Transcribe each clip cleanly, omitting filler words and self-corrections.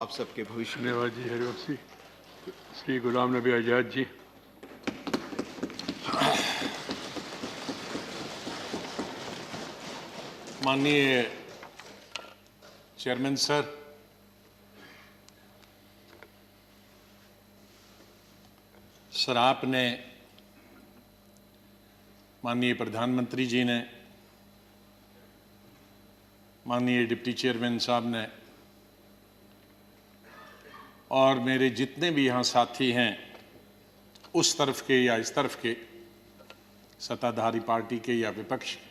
आप सबके भविष्य में। धन्यवाद जी हरिवंश जी। श्री गुलाम नबी आजाद जी। माननीय चेयरमैन सर, आपने, माननीय प्रधानमंत्री जी ने, माननीय डिप्टी चेयरमैन साहब ने और मेरे जितने भी यहाँ साथी हैं, उस तरफ के या इस तरफ के, सत्ताधारी पार्टी के या विपक्ष के,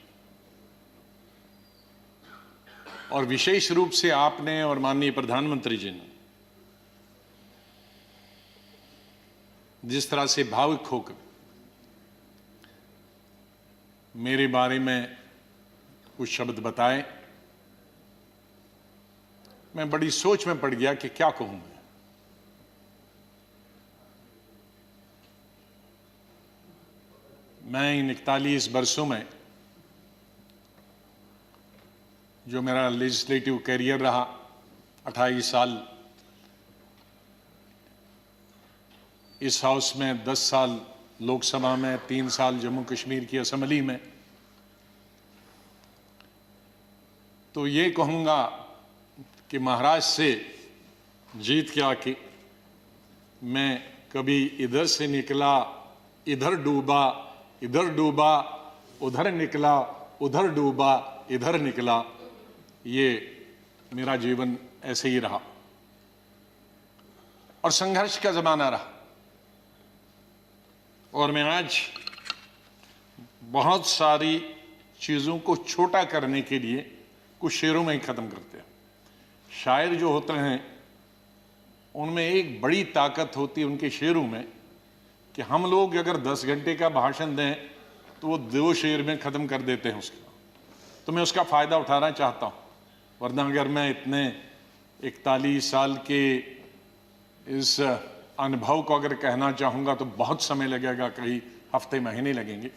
और विशेष रूप से आपने और माननीय प्रधानमंत्री जी ने जिस तरह से भावुक होकर मेरे बारे में कुछ शब्द बताए, मैं बड़ी सोच में पड़ गया कि क्या कहूं। मैं इन 41 वर्षों में जो मेरा लेजिस्लेटिव कैरियर रहा, 28 साल इस हाउस में, 10 साल लोकसभा में, 3 साल जम्मू कश्मीर की असेंबली में, तो ये कहूँगा कि महाराष्ट्र से जीत के आके मैं कभी इधर से निकला, इधर डूबा, इधर डूबा, उधर निकला, उधर डूबा, इधर निकला, ये मेरा जीवन ऐसे ही रहा और संघर्ष का जमाना रहा। और मैं आज बहुत सारी चीज़ों को छोटा करने के लिए कुछ शेरों में ही ख़त्म करते हैं। शायर जो होते हैं उनमें एक बड़ी ताकत होती है उनके शेरों में कि हम लोग अगर 10 घंटे का भाषण दें तो वो 2 शेर में ख़त्म कर देते हैं उसका। तो मैं उसका फ़ायदा उठाना चाहता हूँ, वरना अगर मैं इतने 41 साल के इस अनुभव को अगर कहना चाहूँगा तो बहुत समय लगेगा, कई हफ्ते महीने लगेंगे।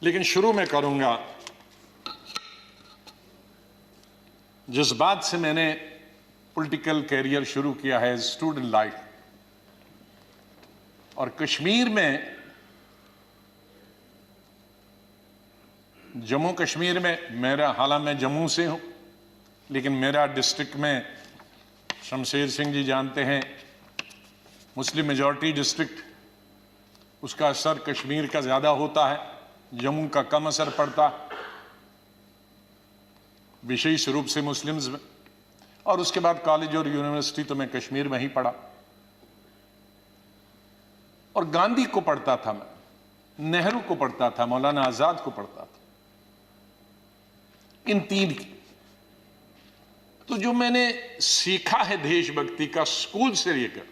लेकिन शुरू में करूँगा जिस बात से मैंने पॉलिटिकल कैरियर शुरू किया है, स्टूडेंट लाइफ। और कश्मीर में, जम्मू कश्मीर में मेरा, हालांकि मैं जम्मू से हूँ, लेकिन मेरा डिस्ट्रिक्ट में, शमशेर सिंह जी जानते हैं, मुस्लिम मेजॉरिटी डिस्ट्रिक्ट, उसका असर कश्मीर का ज़्यादा होता है, जम्मू का कम असर पड़ता है, विशेष रूप से मुस्लिम्स में। और उसके बाद कॉलेज और यूनिवर्सिटी तो मैं कश्मीर में ही पढ़ा और गांधी को पढ़ता था मैं, नेहरू को पढ़ता था, मौलाना आजाद को पढ़ता था, इन 3 की। तो जो मैंने सीखा है देशभक्ति का स्कूल से लेकर,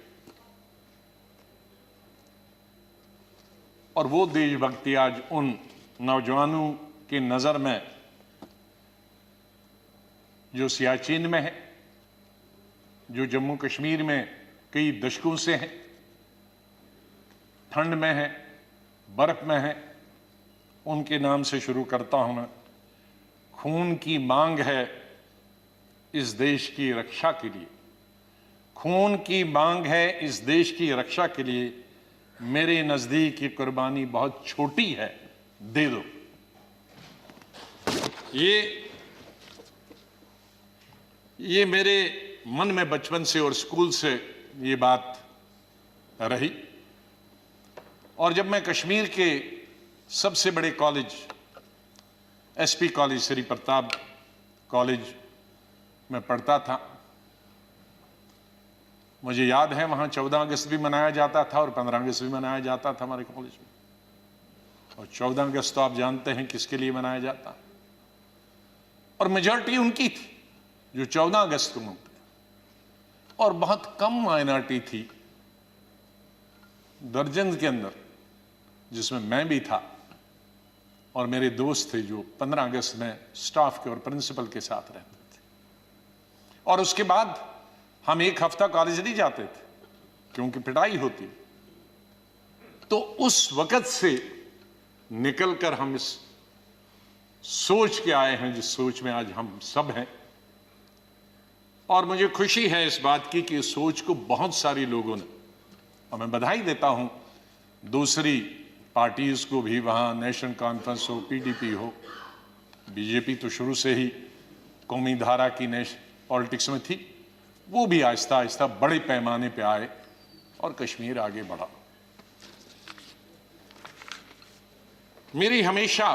और वो देशभक्ति आज उन नौजवानों की नजर में जो सियाचिन में है, जो जम्मू कश्मीर में कई दशकों से हैं, ठंड में है, बर्फ में है, उनके नाम से शुरू करता हूं मैं। खून की मांग है इस देश की रक्षा के लिए, खून की मांग है इस देश की रक्षा के लिए, मेरे नजदीक ये कुर्बानी बहुत छोटी है, दे दो। ये मेरे मन में बचपन से और स्कूल से ये बात रही। और जब मैं कश्मीर के सबसे बड़े college, SP college, Shri Pratap college में पढ़ता था, मुझे याद है वहाँ 14 अगस्त भी मनाया जाता था और 15 अगस्त भी मनाया जाता था हमारे कॉलेज में। और 14 अगस्त तो आप जानते हैं किसके लिए मनाया जाता, और मेजॉरिटी उनकी थी जो 14 अगस्त को मनते, और बहुत कम माइनॉरिटी थी, दर्जन के अंदर, जिसमें मैं भी था और मेरे दोस्त थे जो 15 अगस्त में स्टाफ के और प्रिंसिपल के साथ रहते थे। और उसके बाद हम 1 हफ्ता कॉलेज नहीं जाते थे क्योंकि पिटाई होती। तो उस वक्त से निकलकर हम इस सोच के आए हैं जिस सोच में आज हम सब हैं। और मुझे खुशी है इस बात की कि इस सोच को बहुत सारे लोगों ने, और मैं बधाई देता हूं दूसरी पार्टीज को भी, वहां नेशनल कॉन्फ्रेंस हो, पीडीपी हो, बीजेपी तो शुरू से ही कौमी धारा की पॉलिटिक्स में थी, वो भी आहिस्ता आहिस्ता बड़े पैमाने पे आए और कश्मीर आगे बढ़ा। मेरी हमेशा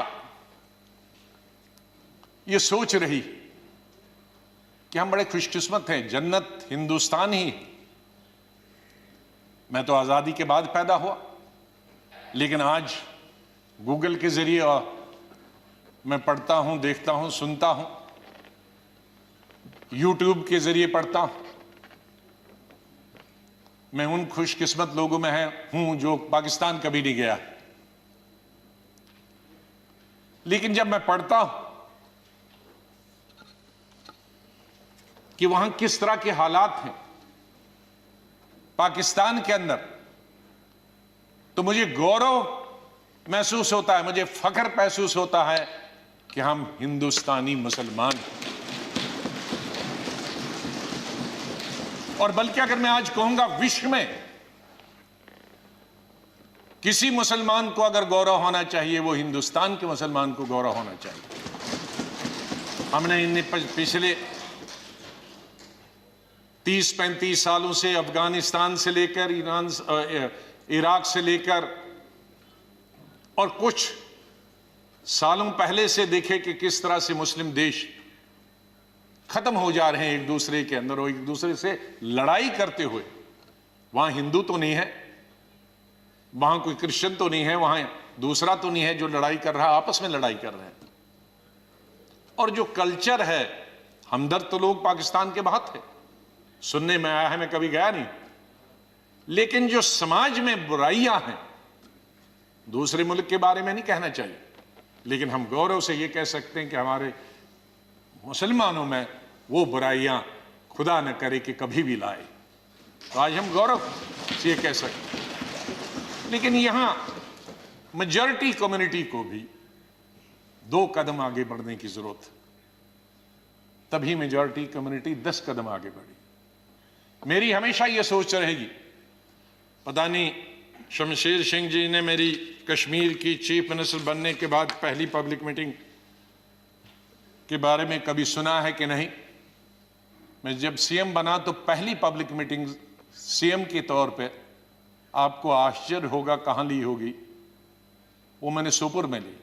ये सोच रही कि हम बड़े खुशकिस्मत हैं, जन्नत हिंदुस्तान ही। मैं तो आजादी के बाद पैदा हुआ, लेकिन आज गूगल के जरिए मैं पढ़ता हूं, देखता हूं, सुनता हूं, यूट्यूब के जरिए पढ़ता हूं। मैं उन खुशकिस्मत लोगों में हूं जो पाकिस्तान कभी नहीं गया, लेकिन जब मैं पढ़ता हूं कि वहां किस तरह के हालात हैं पाकिस्तान के अंदर, तो मुझे गौरव महसूस होता है, मुझे फख्र महसूस होता है कि हम हिंदुस्तानी मुसलमान हैं। और बल्कि अगर मैं आज कहूंगा विश्व में किसी मुसलमान को अगर गौरव होना चाहिए, वो हिंदुस्तान के मुसलमान को गौरव होना चाहिए। हमने इन पिछले 30-35 सालों से अफगानिस्तान से लेकर इराक से लेकर और कुछ सालों पहले से देखे कि किस तरह से मुस्लिम देश खत्म हो जा रहे हैं एक दूसरे के अंदर और एक दूसरे से लड़ाई करते हुए। वहां हिंदू तो नहीं है, वहां कोई क्रिश्चियन तो नहीं है, वहां दूसरा तो नहीं है जो लड़ाई कर रहा है, आपस में लड़ाई कर रहे हैं। और जो कल्चर है, हमदर्द तो लोग पाकिस्तान के बहुत है, सुनने में आया है, मैं कभी गया नहीं, लेकिन जो समाज में बुराइयां हैं, दूसरे मुल्क के बारे में नहीं कहना चाहिए, लेकिन हम गौरव से ये कह सकते हैं कि हमारे मुसलमानों में वो बुराइयां खुदा न करे कि कभी भी लाए। तो आज हम गौरव से ये कह सकते हैं। लेकिन यहां मेजॉरिटी कम्युनिटी को भी 2 कदम आगे बढ़ने की जरूरत है, तभी मेजॉरिटी कम्युनिटी 10 कदम आगे बढ़ी। मेरी हमेशा ये सोच रहेगी, पता नहीं शमशेर सिंह जी ने मेरी कश्मीर की चीफ मिनिस्टर बनने के बाद पहली पब्लिक मीटिंग के बारे में कभी सुना है कि नहीं। मैं जब सीएम बना तो पहली पब्लिक मीटिंग सीएम के तौर पे, आपको आश्चर्य होगा कहां ली होगी, वो मैंने सोपुर में ली,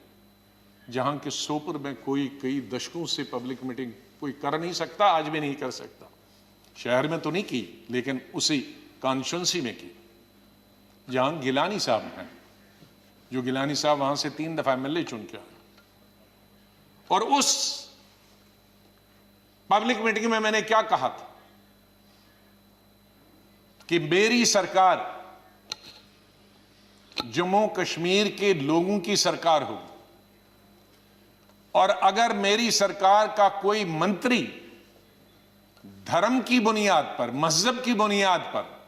जहां के सोपुर में कोई कई दशकों से पब्लिक मीटिंग कोई कर नहीं सकता, आज भी नहीं कर सकता। शहर में तो नहीं की, लेकिन उसी कॉन्स्टिट्यूंसी में की जहां गिलानी साहब हैं, जो गिलानी साहब वहां से 3 दफा एमएलए चुन के आए। और उस पब्लिक मीटिंग में मैंने क्या कहा था कि मेरी सरकार जम्मू कश्मीर के लोगों की सरकार होगी, और अगर मेरी सरकार का कोई मंत्री धर्म की बुनियाद पर, मजहब की बुनियाद पर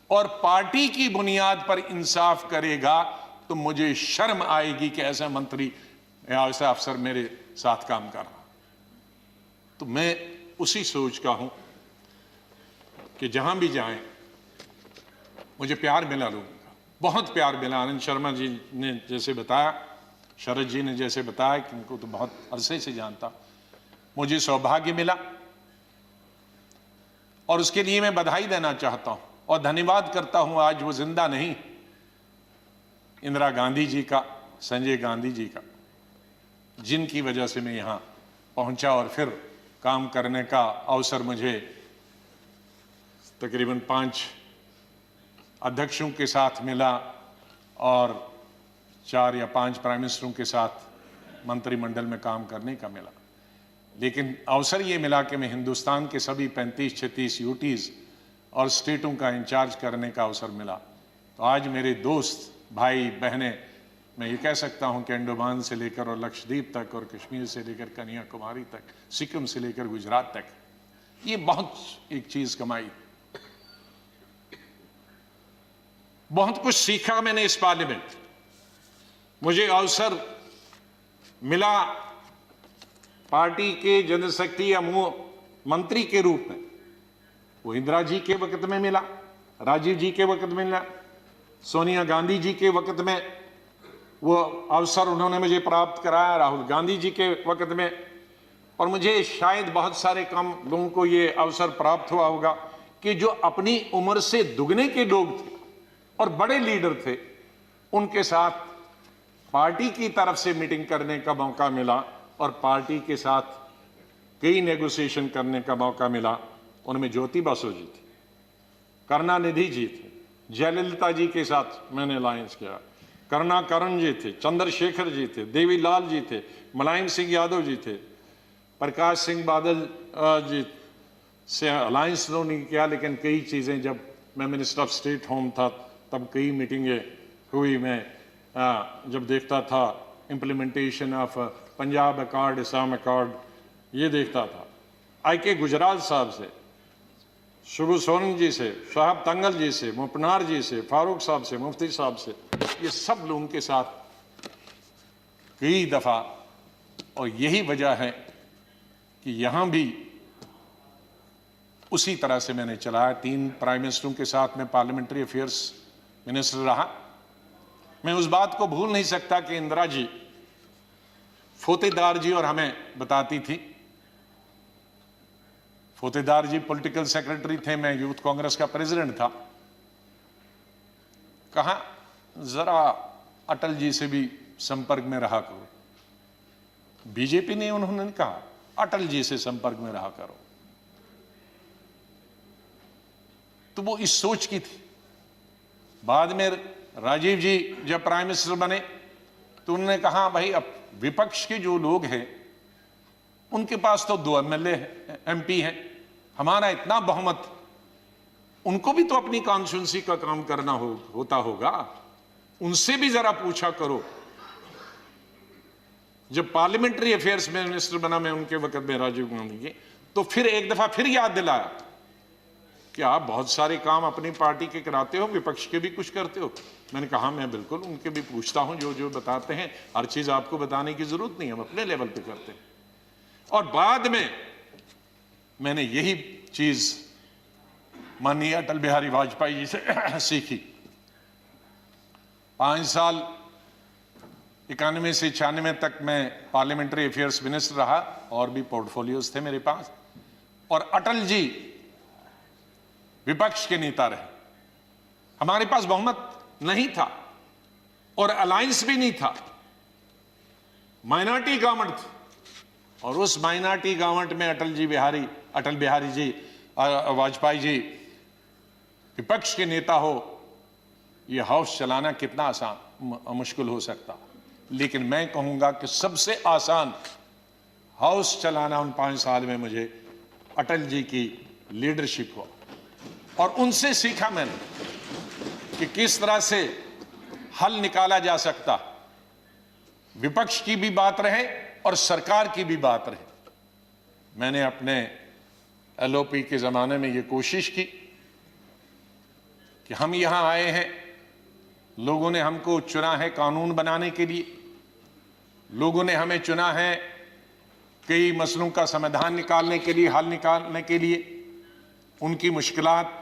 और पार्टी की बुनियाद पर इंसाफ करेगा, तो मुझे शर्म आएगी कि ऐसा मंत्री या ऐसा अफसर मेरे साथ काम कर रहा। तो मैं उसी सोच का हूं कि जहां भी जाएं मुझे प्यार मिला लोगों का, बहुत प्यार मिला। आनंद शर्मा जी ने जैसे बताया, शरद जी ने जैसे बताया कि उनको तो बहुत अरसे से जानता, मुझे सौभाग्य मिला और उसके लिए मैं बधाई देना चाहता हूं और धन्यवाद करता हूं। आज वो जिंदा नहीं, इंदिरा गांधी जी का, संजय गांधी जी का, जिनकी वजह से मैं यहां पहुंचा और फिर काम करने का अवसर मुझे तकरीबन 5 अध्यक्षों के साथ मिला और 4 या 5 प्राइम मिनिस्टरों के साथ मंत्रिमंडल में काम करने का मिला। लेकिन अवसर ये मिला कि मैं हिंदुस्तान के सभी 35-36 यूटीज और स्टेटों का इंचार्ज करने का अवसर मिला। तो आज मेरे दोस्त, भाई, बहनें, मैं ये कह सकता हूं कि अंडमान से लेकर और लक्षद्वीप तक और कश्मीर से लेकर कन्याकुमारी तक, सिक्किम से लेकर गुजरात तक, ये बहुत एक चीज कमाई, बहुत कुछ सीखा मैंने इस पार्लियामेंट। मुझे अवसर मिला पार्टी के जनशक्ति या मंत्री के रूप में। वो इंदिरा जी के वक्त में मिला, राजीव जी के वक्त में मिला, सोनिया गांधी जी के वक्त में वो अवसर उन्होंने मुझे प्राप्त कराया, राहुल गांधी जी के वक्त में, और मुझे शायद बहुत सारे कम लोगों को ये अवसर प्राप्त हुआ होगा कि जो अपनी उम्र से दुगने के लोग थे और बड़े लीडर थे, उनके साथ पार्टी की तरफ से मीटिंग करने का मौका मिला और पार्टी के साथ कई नेगोशिएशन करने का मौका मिला। उनमें ज्योति बसु जी थी, करुणानिधि जी थे, जयललिता जी के साथ मैंने अलायंस किया, करुणाकरण जी थे, चंद्रशेखर जी थे, देवीलाल जी थे, मुलायम सिंह यादव जी थे, प्रकाश सिंह बादल जी से अलायंस तो नहीं किया, लेकिन कई चीज़ें जब मैं मिनिस्टर ऑफ स्टेट होम था तब कई मीटिंगें हुई। मैं जब देखता था implementation of Punjab accord, Assam accord, ये देखता था। आई.के. गुजराल साहब से, शुभू सोरेन जी से, साहब तंगल जी से, मुपनार जी से, फारूक साहब से, मुफ्ती साहब से, ये सब लोगों के साथ कई दफ़ा, और यही वजह है कि यहाँ भी उसी तरह से मैंने चलाया। 3 प्राइम मिनिस्टरों के साथ मैं पार्लियामेंट्री अफेयर्स मिनिस्टर रहा। मैं उस बात को भूल नहीं सकता कि इंदिरा जी फोतेदार जी और हमें बताती थी। फोतेदार जी पॉलिटिकल सेक्रेटरी थे, मैं यूथ कांग्रेस का प्रेसिडेंट था। कहा जरा अटल जी से भी संपर्क में रहा करो। बीजेपी ने उन्होंने कहा अटल जी से संपर्क में रहा करो। तो वो इस सोच की थी। बाद में राजीव जी जब प्राइम मिनिस्टर बने तो उन्होंने कहा भाई अब विपक्ष के जो लोग हैं उनके पास तो 2 एमएलए एमपी हैं, हमारा इतना बहुमत, उनको भी तो अपनी कॉन्स्टिट्यूंसी का काम करना होता होगा, उनसे भी जरा पूछा करो। जब पार्लियामेंट्री अफेयर्स में मिनिस्टर बना मैं उनके वक्त में राजीव गांधी के, तो फिर एक दफा फिर याद दिलाया कि आप बहुत सारे काम अपनी पार्टी के कराते हो, विपक्ष के भी कुछ करते हो। मैंने कहा मैं बिल्कुल उनके भी पूछता हूं, जो जो बताते हैं, हर चीज आपको बताने की जरूरत नहीं, हम अपने लेवल पे करते हैं। और बाद में मैंने यही चीज माननीय अटल बिहारी वाजपेयी जी से सीखी। 5 साल 91 से 96 तक मैं पार्लियामेंट्री अफेयर्स मिनिस्टर रहा और भी पोर्टफोलियोज थे मेरे पास। और अटल जी विपक्ष के नेता रहे, हमारे पास बहुमत नहीं था और अलायंस भी नहीं था, माइनॉरिटी गवर्नमेंट थी। और उस माइनॉरिटी गवर्नमेंट में अटल बिहारी जी वाजपेयी जी विपक्ष के नेता हो, यह हाउस चलाना कितना आसान मुश्किल हो सकता। लेकिन मैं कहूंगा कि सबसे आसान हाउस चलाना उन 5 साल में मुझे अटल जी की लीडरशिप हुआ। और उनसे सीखा मैंने कि किस तरह से हल निकाला जा सकता, विपक्ष की भी बात रहे और सरकार की भी बात रहे। मैंने अपने एलओपी के जमाने में यह कोशिश की कि हम यहां आए हैं, लोगों ने हमको चुना है कानून बनाने के लिए, लोगों ने हमें चुना है कई मसलों का समाधान निकालने के लिए, हल निकालने के लिए, उनकी मुश्किलात,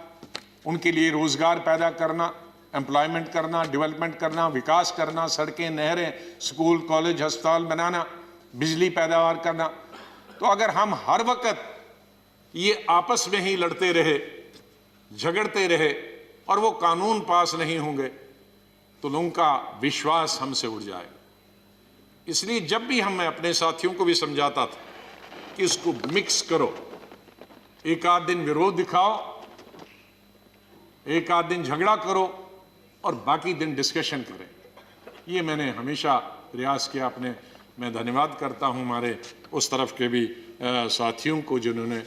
उनके लिए रोजगार पैदा करना, एम्प्लॉयमेंट करना, डेवलपमेंट करना, विकास करना, सड़कें, नहरें, स्कूल, कॉलेज, अस्पताल बनाना, बिजली पैदावार करना। तो अगर हम हर वक्त ये आपस में ही लड़ते रहे, झगड़ते रहे और वो कानून पास नहीं होंगे तो लोगों का विश्वास हमसे उड़ जाएगा। इसलिए जब भी मैं अपने साथियों को भी समझाता था कि इसको मिक्स करो, एक आध दिन विरोध दिखाओ, एक आध दिन झगड़ा करो और बाकी दिन डिस्कशन करें। ये मैंने हमेशा प्रयास किया अपने। मैं धन्यवाद करता हूं हमारे उस तरफ के भी साथियों को जिन्होंने,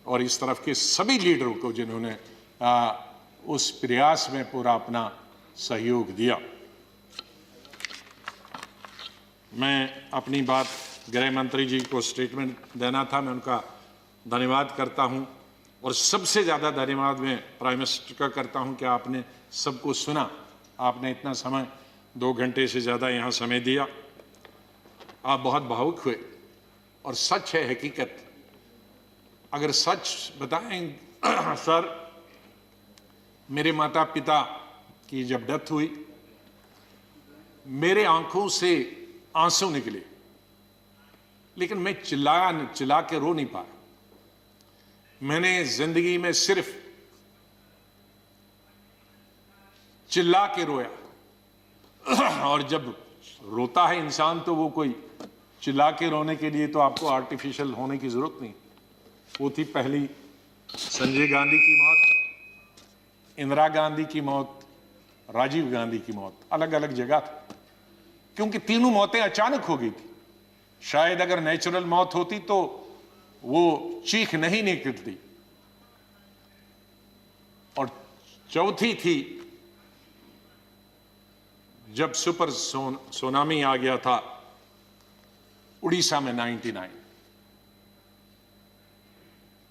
और इस तरफ के सभी लीडरों को जिन्होंने उस प्रयास में पूरा अपना सहयोग दिया। मैं अपनी बात गृह मंत्री जी को स्टेटमेंट देना था, मैं उनका धन्यवाद करता हूं। और सबसे ज़्यादा धन्यवाद मैं प्राइम मिनिस्टर का करता हूं कि आपने सबको सुना, आपने इतना समय 2 घंटे से ज़्यादा यहाँ समय दिया। आप बहुत भावुक हुए और सच है, हकीकत अगर सच बताएं सर, मेरे माता पिता की जब डेथ हुई, मेरे आंखों से आंसू निकले, लेकिन मैं चिल्ला के रो नहीं पाया। मैंने जिंदगी में सिर्फ चिल्ला के रोया। और जब रोता है इंसान तो वो कोई चिल्ला के रोने के लिए तो आपको आर्टिफिशियल होने की जरूरत नहीं। वो थी पहली संजय गांधी की मौत, इंदिरा गांधी की मौत, राजीव गांधी की मौत, अलग अलग जगह थी, क्योंकि तीनों मौतें अचानक हो गई थी। शायद अगर नेचुरल मौत होती तो वो चीख नहीं निकलती। और चौथी थी जब सुपर सुनामी आ गया था उड़ीसा में 99।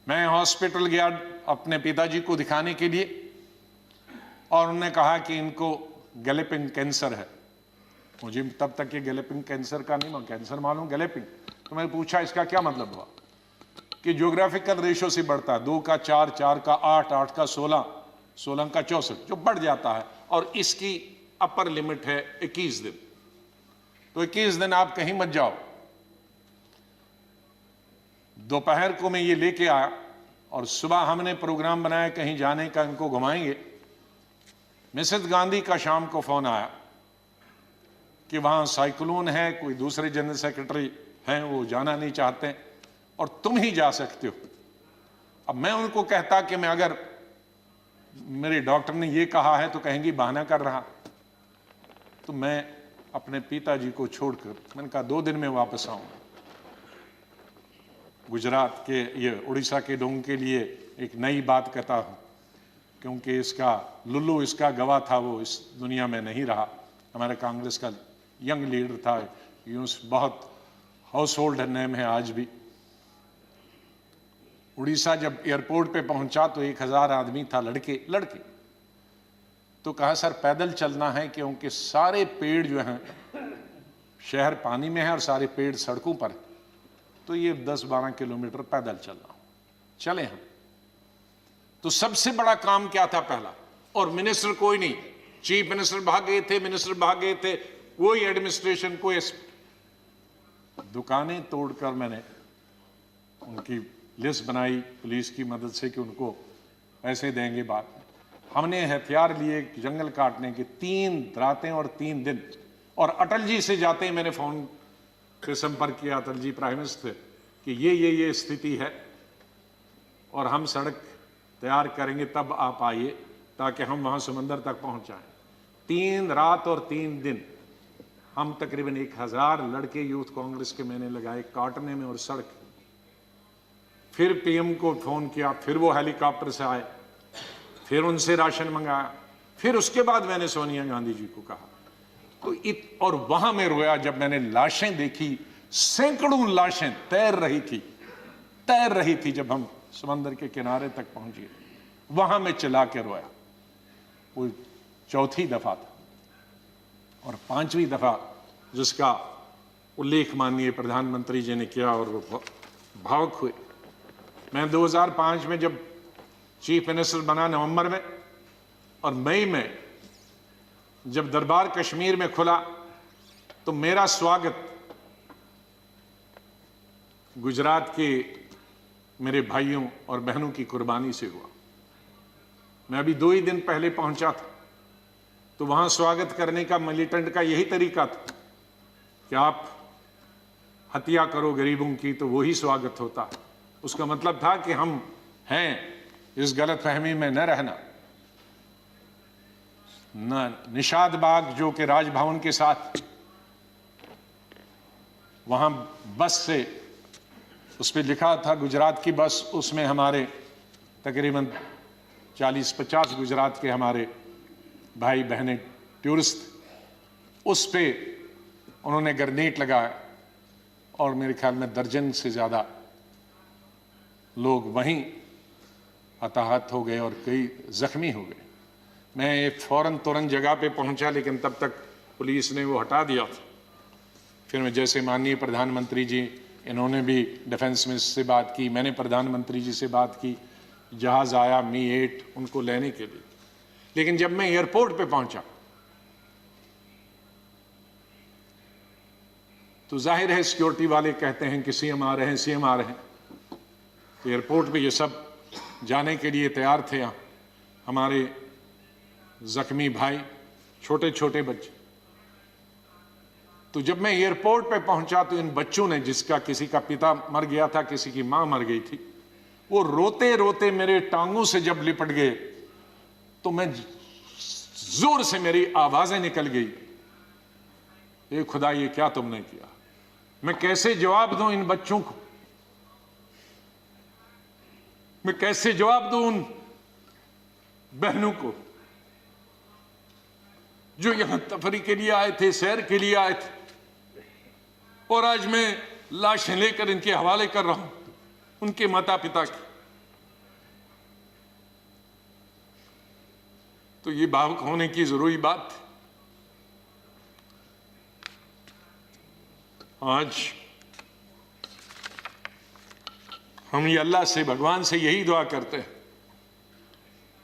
मैं हॉस्पिटल गया अपने पिताजी को दिखाने के लिए, और उन्होंने कहा कि इनको गैलेपिंग कैंसर है। मुझे तब तक ये गैलेपिंग कैंसर का नहीं, कैंसर मालूम, गैलेपिंग। तो मैंने पूछा इसका क्या मतलब हुआ, कि ज्योग्राफिकल रेशो से बढ़ता है, 2 का 4, 4 का 8, 8 का 16, 16 का 64, जो बढ़ जाता है, और इसकी अपर लिमिट है 21 दिन। तो 21 दिन आप कहीं मत जाओ। दोपहर को मैं ये लेके आया, और सुबह हमने प्रोग्राम बनाया कहीं जाने का, इनको घुमाएंगे। मिसेस गांधी का शाम को फोन आया कि वहां साइक्लोन है, कोई दूसरे जनरल सेक्रेटरी हैं वो जाना नहीं चाहते, और तुम ही जा सकते हो। अब मैं उनको कहता कि मैं, अगर मेरे डॉक्टर ने ये कहा है तो कहेंगी बहाना कर रहा। तो मैं अपने पिताजी को छोड़कर, मैंने कहा 2 दिन में वापस आऊंगा। गुजरात के, ये उड़ीसा के लोगों के लिए एक नई बात कहता हूं, क्योंकि इसका लुल्लू, इसका गवाह था, वो इस दुनिया में नहीं रहा। हमारे कांग्रेस का यंग लीडर था, यूनुस, बहुत हाउस होल्ड नेम है आज भी। उड़ीसा जब एयरपोर्ट पे पहुंचा तो 1000 आदमी था, लड़के। तो कहा सर पैदल चलना है, क्योंकि सारे पेड़ जो हैं, शहर पानी में है और सारे पेड़ सड़कों पर है, तो ये 10-12 किलोमीटर पैदल चलना। चले हम। तो सबसे बड़ा काम क्या था पहला, और मिनिस्टर कोई नहीं, चीफ मिनिस्टर भाग गए थे, मिनिस्टर भाग गए थे, कोई एडमिनिस्ट्रेशन, कोई। दुकानें तोड़कर मैंने उनकी लिस्ट बनाई पुलिस की मदद से कि उनको पैसे देंगे बाद में। हमने हथियार लिए जंगल काटने के, 3 रातें और 3 दिन। और अटल जी से जाते ही मैंने फोन पे संपर्क किया, अटल जी प्राइम मिनिस्टर, कि ये स्थिति है और हम सड़क तैयार करेंगे, तब आप आइए ताकि हम वहां समंदर तक पहुंच जाएं। 3 रात और 3 दिन हम तकरीबन 1000 लड़के यूथ कांग्रेस के मैंने लगाए काटने में और सड़क। फिर पीएम को फोन किया, फिर वो हेलीकॉप्टर से आए, फिर उनसे राशन मंगाया, फिर उसके बाद मैंने सोनिया गांधी जी को कहा। तो और वहां मैं रोया जब मैंने लाशें देखी, सैकड़ों लाशें तैर रही थी जब हम समंदर के किनारे तक पहुंचे। वहां मैं चिल्ला के रोया। वो 4थी दफा था। और 5वीं दफा जिसका उल्लेख माननीय प्रधानमंत्री जी ने किया और वो भावुक हुए। मैं 2005 में जब चीफ मिनिस्टर बना नवंबर में, और मई में जब दरबार कश्मीर में खुला, तो मेरा स्वागत गुजरात के मेरे भाइयों और बहनों की कुर्बानी से हुआ। मैं अभी 2 ही दिन पहले पहुंचा था, तो वहां स्वागत करने का मिलिटेंट का यही तरीका था कि आप हत्या करो गरीबों की तो वही स्वागत होता। उसका मतलब था कि हम हैं, इस गलतफहमी में न रहना। निषाद बाग जो कि राजभवन के साथ, वहां बस से, उस पर लिखा था गुजरात की बस, उसमें हमारे तकरीबन 40-50 गुजरात के हमारे भाई बहनें टूरिस्ट। उस पे उन्होंने ग्रेनेड लगाया और मेरे ख्याल में दर्जन से ज्यादा लोग वहीं हताहत हो गए और कई जख्मी हो गए। मैं फौरन तुरंत जगह पे पहुंचा, लेकिन तब तक पुलिस ने वो हटा दिया था। फिर मैं जैसे माननीय प्रधानमंत्री जी इन्होंने भी डिफेंस मिनिस्टर से बात की, मैंने प्रधानमंत्री जी से बात की, जहाज आया मी-8 उनको लेने के लिए। लेकिन जब मैं एयरपोर्ट पे पहुंचा तो जाहिर है सिक्योरिटी वाले कहते हैं कि सीएम आ रहे हैं, सीएम आ रहे हैं। तो एयरपोर्ट पे ये सब जाने के लिए तैयार थे। हमारे जख्मी भाई, छोटे छोटे बच्चे। तो जब मैं एयरपोर्ट पे पहुंचा तो इन बच्चों ने, जिसका किसी का पिता मर गया था, किसी की मां मर गई थी, वो रोते रोते मेरे टांगों से जब लिपट गए तो मैं जोर से मेरी आवाजें निकल गई, ये खुदा ये क्या तुमने किया। मैं कैसे जवाब दूं इन बच्चों को, मैं कैसे जवाब दूं उन बहनों को जो यहां तफरी के लिए आए थे, सैर के लिए आए थे, और आज मैं लाशें लेकर इनके हवाले कर रहा हूं उनके माता पिता की। तो ये भावुक होने की जरूरी बात थी। आज हम ये अल्लाह से, भगवान से यही दुआ करते हैं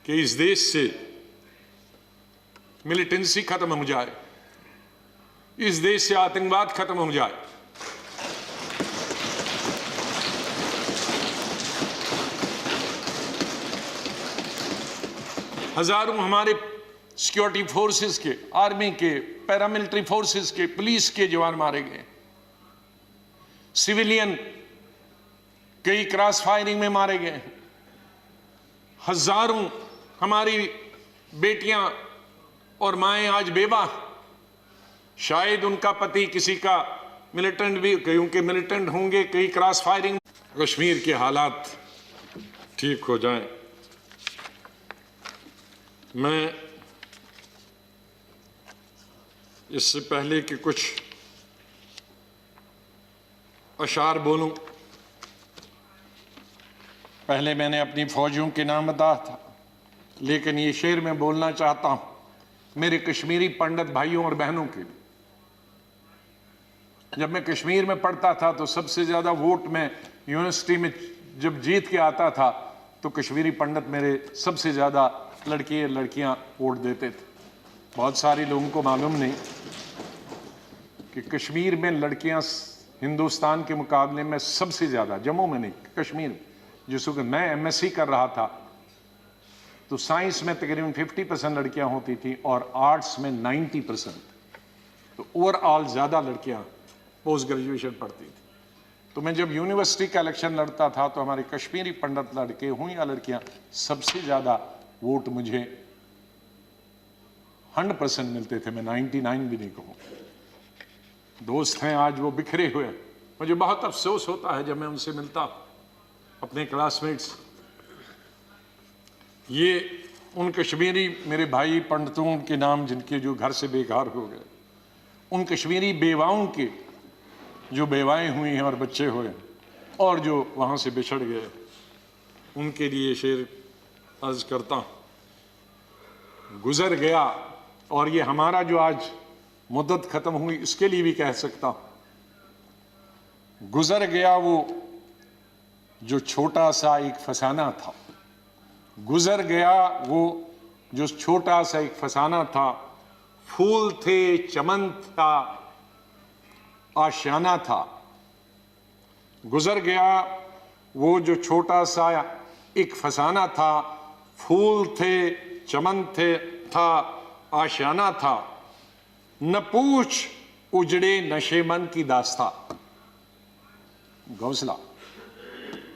कि इस देश से मिलिटेंसी खत्म हो जाए, इस देश से आतंकवाद खत्म हो जाए। हजारों हमारे सिक्योरिटी फोर्सेस के, आर्मी के, पैरामिलिट्री फोर्सेस के, पुलिस के जवान मारे गए, सिविलियन कई क्रॉस फायरिंग में मारे गए, हजारों हमारी बेटियां और माएं आज बेवा, शायद उनका पति किसी का मिलिटेंट भी, कईयों के मिलिटेंट होंगे, कई क्रॉस फायरिंग। कश्मीर के हालात ठीक हो जाएं। मैं इससे पहले कि कुछ अशार बोलूं, पहले मैंने अपनी फौजियों के नाम बताया था, लेकिन ये शेर मैं बोलना चाहता हूं मेरे कश्मीरी पंडित भाइयों और बहनों के लिए। जब मैं कश्मीर में पढ़ता था तो सबसे ज्यादा वोट में यूनिवर्सिटी में जब जीत के आता था तो कश्मीरी पंडित मेरे सबसे ज्यादा लड़के लड़कियां वोट देते थे। बहुत सारे लोगों को मालूम नहीं कि कश्मीर में लड़कियां हिंदुस्तान के मुकाबले में सबसे ज्यादा, जम्मू में नहीं, कश्मीर में, जिस वक्त मैं एमएससी कर रहा था तो साइंस में तकरीबन 50% लड़कियां होती थी और आर्ट्स में 90%। तो ओवरऑल ज्यादा लड़कियां पोस्ट ग्रेजुएशन पढ़ती थी। तो मैं जब यूनिवर्सिटी का इलेक्शन लड़ता था तो हमारे कश्मीरी पंडित लड़के हों या लड़कियां, सबसे ज्यादा वोट मुझे 100% मिलते थे। मैं 99 भी नहीं कहूं। दोस्त हैं आज वो बिखरे हुए, मुझे बहुत अफसोस होता है जब मैं उनसे मिलता अपने क्लासमेट्स। ये उन कश्मीरी मेरे भाई पंडितों के नाम जिनके जो घर से बेघर हो गए, उन कश्मीरी बेवाओं के जो बेवाएं हुई हैं और बच्चे हुए और जो वहां से बिछड़ गए, उनके लिए शेर अर्ज करता हूं। गुजर गया, और ये हमारा जो आज मुद्दत खत्म हुई इसके लिए भी कह सकता हूं, गुजर गया वो जो छोटा सा एक फसाना था, गुजर गया वो जो छोटा सा एक फसाना था। फूल थे, चमन था, आशियाना था। गुजर गया वो जो छोटा सा एक फसाना था, फूल थे, चमन थे, था, आशियाना था। न पूछ उजड़े नशे मन की दास्ता, घोंसला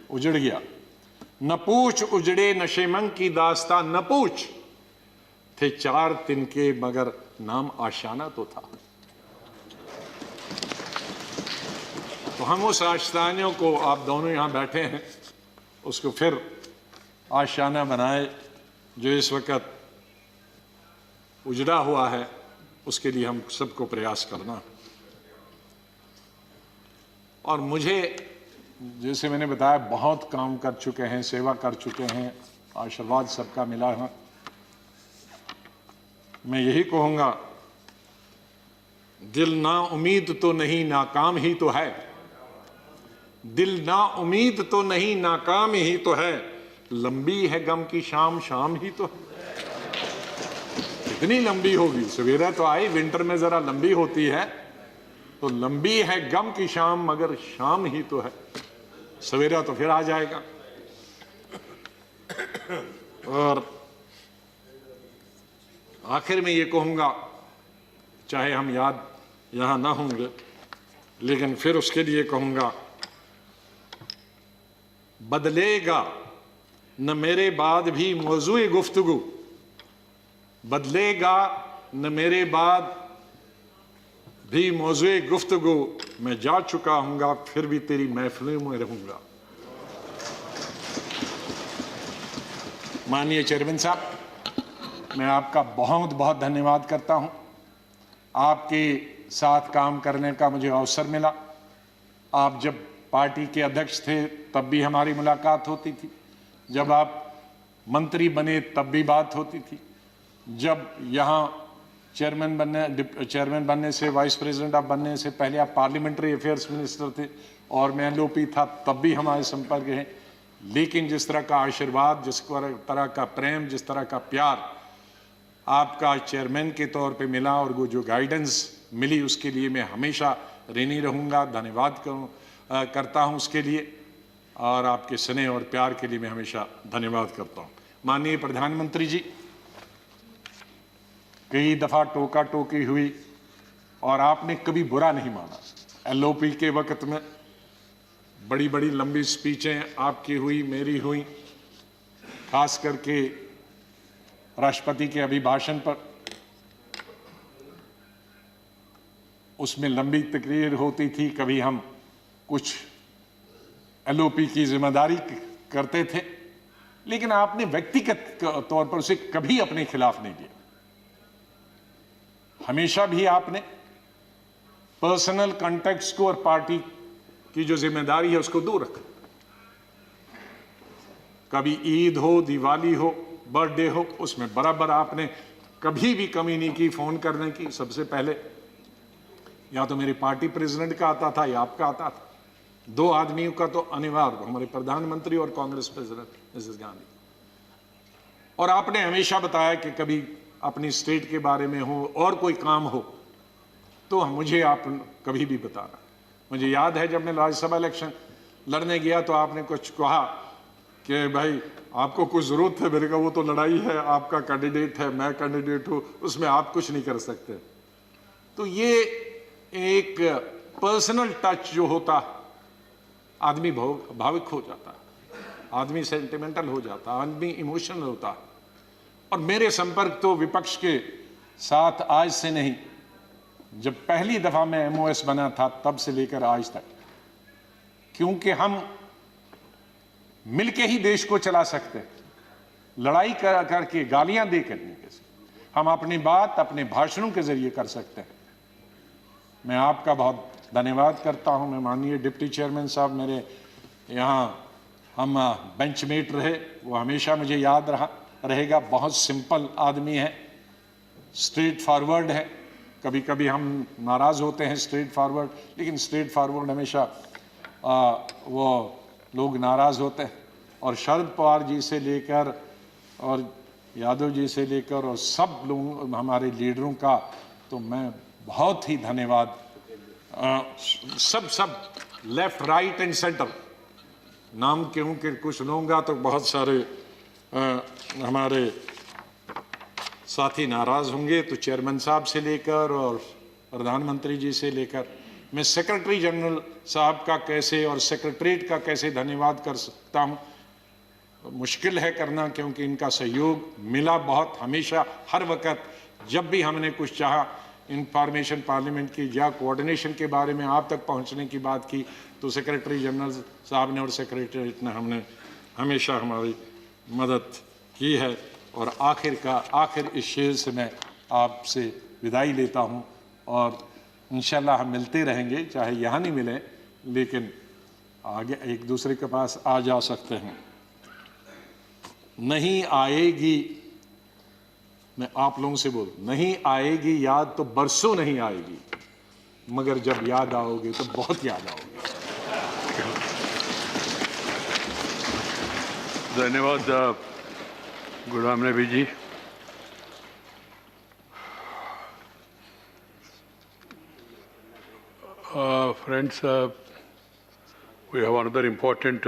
उजड़ गया। न पूछ उजड़े नशे मन की दास्ता, न पूछ थे 4 तिनके मगर नाम आशियाना तो था। तो हम उस आशियाने को, आप दोनों यहां बैठे हैं, उसको फिर आशियाना बनाए जो इस वक्त उजड़ा हुआ है, उसके लिए हम सबको प्रयास करना। और मुझे, जैसे मैंने बताया, बहुत काम कर चुके हैं, सेवा कर चुके हैं, आशीर्वाद सबका मिला है। मैं यही कहूंगा, दिल ना उम्मीद तो नहीं, नाकाम ही तो है। दिल ना उम्मीद तो नहीं, नाकाम ही तो है, लंबी है गम की शाम, शाम ही तो है। कितनी लंबी होगी? सवेरा तो आई, विंटर में जरा लंबी होती है, तो लंबी है गम की शाम, मगर शाम ही तो है, सवेरा तो फिर आ जाएगा। और आखिर में ये कहूंगा, चाहे हम याद यहां ना होंगे, लेकिन फिर उसके लिए कहूंगा, बदलेगा न मेरे बाद भी मौजूए गुफ्तगू, बदलेगा न मेरे बाद भी मौजूए गुफ्तगू, मैं जा चुका हूंगा फिर भी तेरी महफिलों में रहूंगा। माननीय चेयरमैन साहब, मैं आपका बहुत बहुत धन्यवाद करता हूं। आपके साथ काम करने का मुझे अवसर मिला। आप जब पार्टी के अध्यक्ष थे तब भी हमारी मुलाकात होती थी, जब आप मंत्री बने तब भी बात होती थी, जब यहाँ चेयरमैन बनने से, वाइस प्रेसिडेंट आप बनने से पहले आप पार्लियामेंट्री अफेयर्स मिनिस्टर थे और मैं एलओपी था, तब भी हमारे संपर्क हैं। लेकिन जिस तरह का आशीर्वाद, जिस तरह का प्रेम, जिस तरह का प्यार आपका चेयरमैन के तौर पे मिला और वो जो गाइडेंस मिली, उसके लिए मैं हमेशा ऋणी रहूँगा, धन्यवाद करता हूँ उसके लिए, और आपके स्नेह और प्यार के लिए मैं हमेशा धन्यवाद करता हूँ। माननीय प्रधानमंत्री जी, कई दफ़ा टोका टोकी हुई और आपने कभी बुरा नहीं माना। एलओपी के वक्त में बड़ी बड़ी लंबी स्पीचें आपकी हुई, मेरी हुई, खास करके राष्ट्रपति के अभिभाषण पर, उसमें लंबी तकरीर होती थी। कभी हम कुछ एलओपी की जिम्मेदारी करते थे, लेकिन आपने व्यक्तिगत तौर पर उसे कभी अपने खिलाफ नहीं लिया। हमेशा भी आपने पर्सनल कॉन्टेक्ट्स को और पार्टी की जो जिम्मेदारी है उसको दूर रखा। कभी ईद हो, दिवाली हो, बर्थडे हो, उसमें बराबर आपने कभी भी कमी नहीं की फोन करने की। सबसे पहले या तो मेरी पार्टी प्रेसिडेंट का आता था या आपका आता था। दो आदमियों का तो अनिवार्य, हमारे प्रधानमंत्री और कांग्रेस प्रेसिडेंट मिसेस गांधी। और आपने हमेशा बताया कि कभी अपनी स्टेट के बारे में हो और कोई काम हो तो मुझे आप कभी भी बताना। मुझे याद है जब मैं राज्यसभा इलेक्शन लड़ने गया तो आपने कुछ कहा कि भाई आपको कुछ जरूरत है। मेरे का वो तो लड़ाई है, आपका कैंडिडेट है, मैं कैंडिडेट हूं, उसमें आप कुछ नहीं कर सकते। तो ये एक पर्सनल टच जो होता, आदमी भावुक हो जाता है, आदमी सेंटिमेंटल हो जाता है, आदमी इमोशनल होता है। और मेरे संपर्क तो विपक्ष के साथ आज से नहीं, जब पहली दफा मैं एमओएस बना था तब से लेकर आज तक, क्योंकि हम मिलके ही देश को चला सकते हैं। लड़ाई करके, गालियां दे करने के से हम अपनी बात अपने भाषणों के जरिए कर सकते हैं। मैं आपका बहुत धन्यवाद करता हूं। मैं माननीय डिप्टी चेयरमैन साहब, मेरे यहाँ हम बेंचमेट रहे, वो हमेशा मुझे याद रहेगा। बहुत सिंपल आदमी है, स्ट्रेट फॉरवर्ड है। कभी कभी हम नाराज होते हैं स्ट्रेट फॉरवर्ड, लेकिन स्ट्रेट फॉरवर्ड हमेशा वो लोग नाराज होते हैं। और शरद पवार जी से लेकर और यादव जी से लेकर और सब लोग हमारे लीडरों का तो मैं बहुत ही धन्यवाद, सब लेफ्ट राइट एंड सेंटर, नाम क्योंकि कुछ लूँगा तो बहुत सारे हमारे साथी नाराज होंगे। तो चेयरमैन साहब से लेकर और प्रधानमंत्री जी से लेकर, मैं सेक्रेटरी जनरल साहब का कैसे और सेक्रेटरीट का कैसे धन्यवाद कर सकता हूँ, मुश्किल है करना, क्योंकि इनका सहयोग मिला बहुत। हमेशा हर वक्त जब भी हमने कुछ चाहा, इंफॉर्मेशन पार्लियामेंट की या कोऑर्डिनेशन के बारे में आप तक पहुंचने की बात की, तो सेक्रेटरी जनरल साहब ने और सेक्रेटरीट ने हमने हमेशा हमारी मदद की है। और आखिर इस शेर से मैं आपसे विदाई लेता हूं, और इंशाल्लाह हम मिलते रहेंगे, चाहे यहाँ नहीं मिले लेकिन आगे एक दूसरे के पास आ जा सकते हैं। नहीं आएगी, मैं आप लोगों से बोल, नहीं आएगी याद तो बरसों नहीं आएगी, मगर जब याद आओगे तो बहुत याद आओगे। धन्यवाद Ghulam Nabi ji. Friends, we have another important